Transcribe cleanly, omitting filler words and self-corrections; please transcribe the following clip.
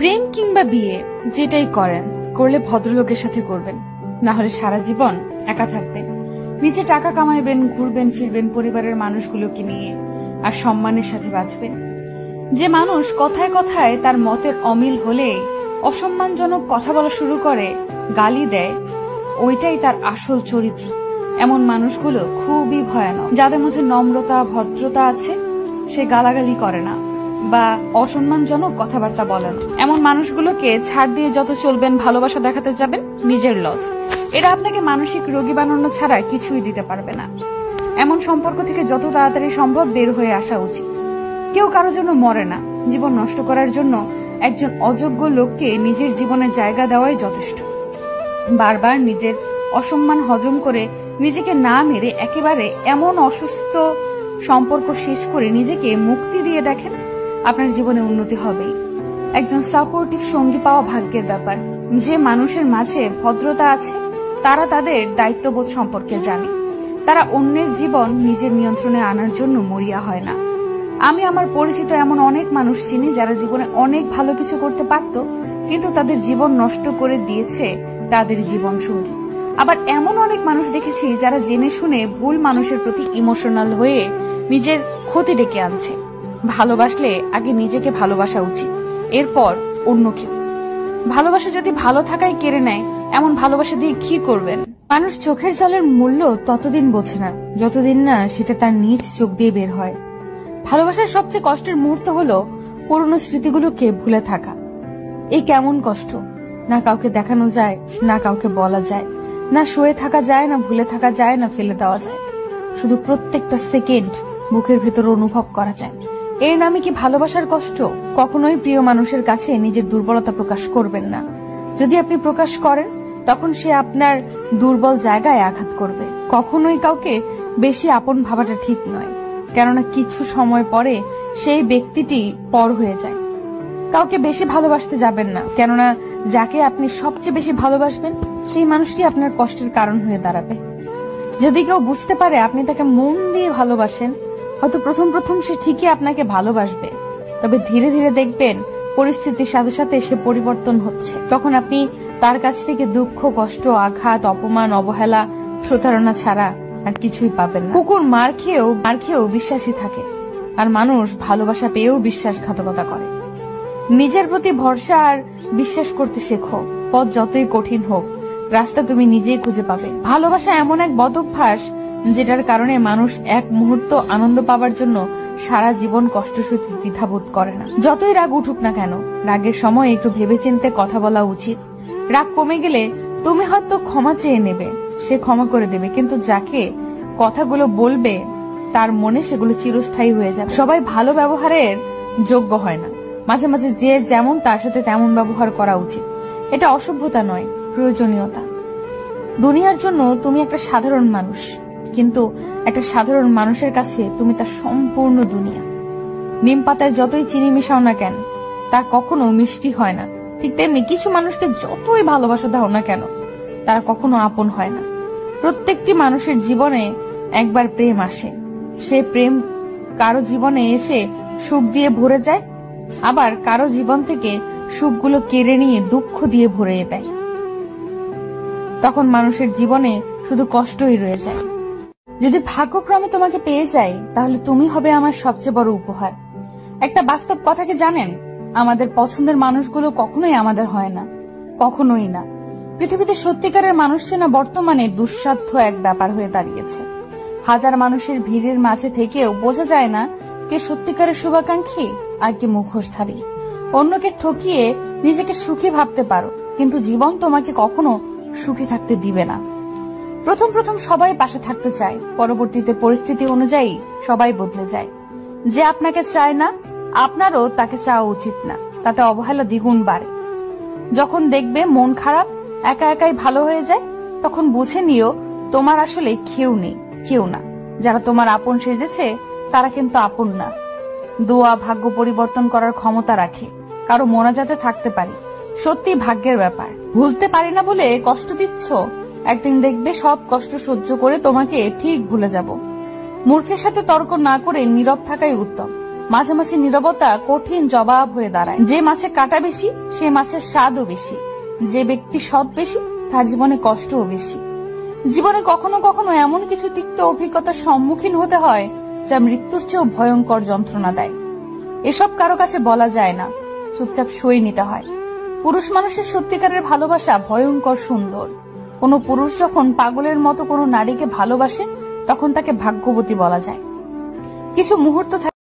প্রেম কিংবা বিয়ে যেটাই করেন, করলে ভদ্রলোকের সাথে করবেন, না হলে সারা জীবন একা থাকবেন। নিজে টাকা কামাইবেন, ঘুরবেন ফিরবেন পরিবারের মানুষগুলোকে নিয়ে, আর সম্মানের সাথে বাঁচবেন। যে মানুষ কথায় কথায় তার মতের অমিল হলে অসম্মানজনক কথা বলা শুরু করে, গালি দেয়, ওইটাই তার আসল চরিত্র। এমন মানুষগুলো খুবই ভয়ানক। যাদের মধ্যে নম্রতা ভদ্রতা আছে, সে গালাগালি করে না বা অসম্মানজনক কথাবার্তা বলে না। এমন মানুষগুলোকে ছাড় দিয়ে যত চলবেন, ভালোবাসা দেখাতে যাবেন, নিজের লস। এরা আপনাকে মানসিক রোগী বানানো ছাড়া কিছুই দিতে পারবে না। এমন সম্পর্ক থেকে যত তাড়াতাড়ি সম্ভব বের হয়ে আসা উচিত। কেউ কারো জন্য মরে না। জীবন নষ্ট করার জন্য একজন অযোগ্য লোককে নিজের জীবনে জায়গা দেওয়াই যথেষ্ট। বারবার নিজের অসম্মান হজম করে নিজেকে না মেরে একেবারে এমন অসুস্থ সম্পর্ক শেষ করে নিজেকে মুক্তি দিয়ে দেখেন, আপনার জীবনে উন্নতি হবেই। একজন সাপোর্টিভ সঙ্গী পাওয়া ভাগ্যের ব্যাপার। যে মানুষের মাঝে ভদ্রতা আছে, তারা তাদের দায়িত্ববোধ সম্পর্কে জানে। তারা অন্যের জীবন নিজের নিয়ন্ত্রণে আনার জন্য মরিয়া হয় না। আমি আমার পরিচিত এমন অনেক মানুষ চিনি যারা জীবনে অনেক ভালো কিছু করতে পারত, কিন্তু তাদের জীবন নষ্ট করে দিয়েছে তাদের জীবন সঙ্গী। আবার এমন অনেক মানুষ দেখেছি যারা জেনে শুনে ভুল মানুষের প্রতি ইমোশনাল হয়ে নিজের ক্ষতি ডেকে আনছে। ভালোবাসলে আগে নিজেকে ভালোবাসা উচিত, এরপর অন্য কেউ। ভালোবাসা যদি ভালো থাকাই কেড়ে নেয়, এমন ভালোবাসা দিয়ে কি করবেন? মানুষ চোখের জলের মূল্য ততদিন বোঝে না যতদিন না সেটা তার নিজ চোখ দিয়ে বের হয়। ভালোবাসার সবচেয়ে কষ্টের মুহূর্ত হলো পুরনো স্মৃতিগুলোকে ভুলে থাকা। এই কেমন কষ্ট! না কাউকে দেখানো যায়, না কাউকে বলা যায়, না শুয়ে থাকা যায়, না ভুলে থাকা যায়, না ফেলে দেওয়া যায়। শুধু প্রত্যেকটা সেকেন্ড বুকের ভেতর অনুভব করা যায়। এর নামে কি ভালোবাসার কষ্ট? কখনোই প্রিয় মানুষের কাছে নিজের দুর্বলতা প্রকাশ করবেন না। যদি আপনি প্রকাশ করেন, তখন সে আপনার দুর্বল জায়গায় আঘাত করবে। কখনোই কাউকে বেশি আপন ভাবাটা ঠিক নয়, কেননা কিছু সময় পরে সেই ব্যক্তিটি পর হয়ে যায়। কাউকে বেশি ভালোবাসতে যাবেন না, কেননা যাকে আপনি সবচেয়ে বেশি ভালোবাসবেন, সেই মানুষটি আপনার কষ্টের কারণ হয়ে দাঁড়াবে। যদি কেউ বুঝতে পারে আপনি তাকে মন দিয়ে ভালোবাসেন, হয়তো প্রথম প্রথম সে ঠিকই আপনাকে ভালোবাসবে, তবে ধীরে ধীরে দেখবেন পরিস্থিতির সাথে সাথে সে পরিবর্তন হচ্ছে। তখন আপনি তার কাছ থেকে দুঃখ, কষ্ট, আঘাত, অপমান, অবহেলা, প্রতারণা ছাড়া আর কিছুই পাবেন না। কুকুর মার খেয়েও বিশ্বাসী থাকে, আর মানুষ ভালোবাসা পেয়েও বিশ্বাসঘাতকতা করে। নিজের প্রতি ভরসা আর বিশ্বাস করতে শেখো। পথ যতই কঠিন হোক, রাস্তা তুমি নিজেই খুঁজে পাবে। ভালোবাসা এমন এক বদ অভ্যাস যেটার কারণে মানুষ এক মুহূর্ত আনন্দ পাবার জন্য সারা জীবন কষ্ট সইতে দ্বিধাবোধ করে না। যতই রাগ উঠুক না কেন, রাগের সময় একটু ভেবেচিন্তে কথা বলা উচিত। রাগ কমে গেলে তুমি হয়তো ক্ষমা চেয়ে নেবে, সে ক্ষমা করে দেবে, কিন্তু যাকে কথাগুলো বলবে তার মনে সেগুলো চিরস্থায়ী হয়ে যাবে। সবাই ভালো ব্যবহারের যোগ্য হয় না। মাঝে মাঝে যে যেমন তার সাথে তেমন ব্যবহার করা উচিত। এটা অসভ্যতা নয়, প্রয়োজনীয়তা। দুনিয়ার জন্য তুমি একটা সাধারণ মানুষ, কিন্তু একটা সাধারণ মানুষের কাছে তুমি তার সম্পূর্ণ দুনিয়া। নিম পাতায় যতই চিনি মেশাও না কেন, তা কখনো মিষ্টি হয় না। ঠিক তেমনি কিছু মানুষকে যতই ভালোবাসা দাও না কেন, তারা কখনো আপন হয় না। প্রত্যেকটি মানুষের জীবনে একবার প্রেম আসে। সে প্রেম কারো জীবনে এসে সুখ দিয়ে ভরে যায়, আবার কারো জীবন থেকে সুখগুলো কেড়ে নিয়ে দুঃখ দিয়ে ভরে দেয়। তখন মানুষের জীবনে শুধু কষ্টই রয়ে যায়। যদি ভাগ্যক্রমে তোমাকে পেয়ে যাই, তাহলে তুমি হবে আমার সবচেয়ে বড় উপহার। একটা বাস্তব কথা কি জানেন? আমাদের পছন্দের মানুষগুলো কখনোই আমাদের হয় না, কখনোই না। পৃথিবীতে সত্যিকারের মানুষ চেনা বর্তমানে দুঃসাধ্য এক ব্যাপার হয়ে দাঁড়িয়েছে। হাজার মানুষের ভিড়ের মাঝে থেকেও বোঝা যায় না কে সত্যিকারের শুভাকাঙ্ক্ষী আর কে মুখোশধারী। অন্যকে ঠকিয়ে নিজেকে সুখী ভাবতে পারো, কিন্তু জীবন তোমাকে কখনো সুখী থাকতে দিবে না। প্রথম প্রথম সবাই পাশে থাকতে চায়, পরবর্তীতে পরিস্থিতি অনুযায়ী সবাই বদলে যায়। যে আপনাকে চায় না, আপনারও তাকে চাওয়া উচিত না, তাতে অবহেলা দ্বিগুণ বাড়ে। যখন দেখবে মন খারাপ, একা একাই ভালো হয়ে যায়, তখন বুঝে নিও তোমার আসলে কেউ নেই, কেউ না। যারা তোমার আপন সেজেছে তারা কিন্তু আপন না। দোয়া ভাগ্য পরিবর্তন করার ক্ষমতা রাখে, কারো মোনাজাতে থাকতে পারি, সত্যি ভাগ্যের ব্যাপার। ভুলতে পারি না বলে কষ্ট দিচ্ছ, একদিন দেখবে সব কষ্ট সহ্য করে তোমাকে ঠিক ভুলে যাব। মূর্খের সাথে তর্ক না করে নীরব থাকাই উত্তম। মাঝে মাঝে নীরবতা কঠিন জবাব হয়ে দাঁড়ায়। যে মাছে কাঁটা বেশি সে মাছের স্বাদও বেশি। যে ব্যক্তি সৎ বেশি তার জীবনে কষ্টও বেশি। জীবনে কখনো কখনো এমন কিছু তিক্ত অভিজ্ঞতার সম্মুখীন হতে হয় যা মৃত্যুর চেয়েও ভয়ঙ্কর যন্ত্রণা দেয়। এসব কারো কাছে বলা যায় না, চুপচাপ সয়ে নিতে হয়। পুরুষ মানুষের সত্যিকারের ভালোবাসা ভয়ঙ্কর সুন্দর। কোনো পুরুষ যখন পাগলের মতো কোনো নারীকে ভালোবাসে তখন তাকে ভাগ্যবতী বলা যায়। কিছু মুহূর্ত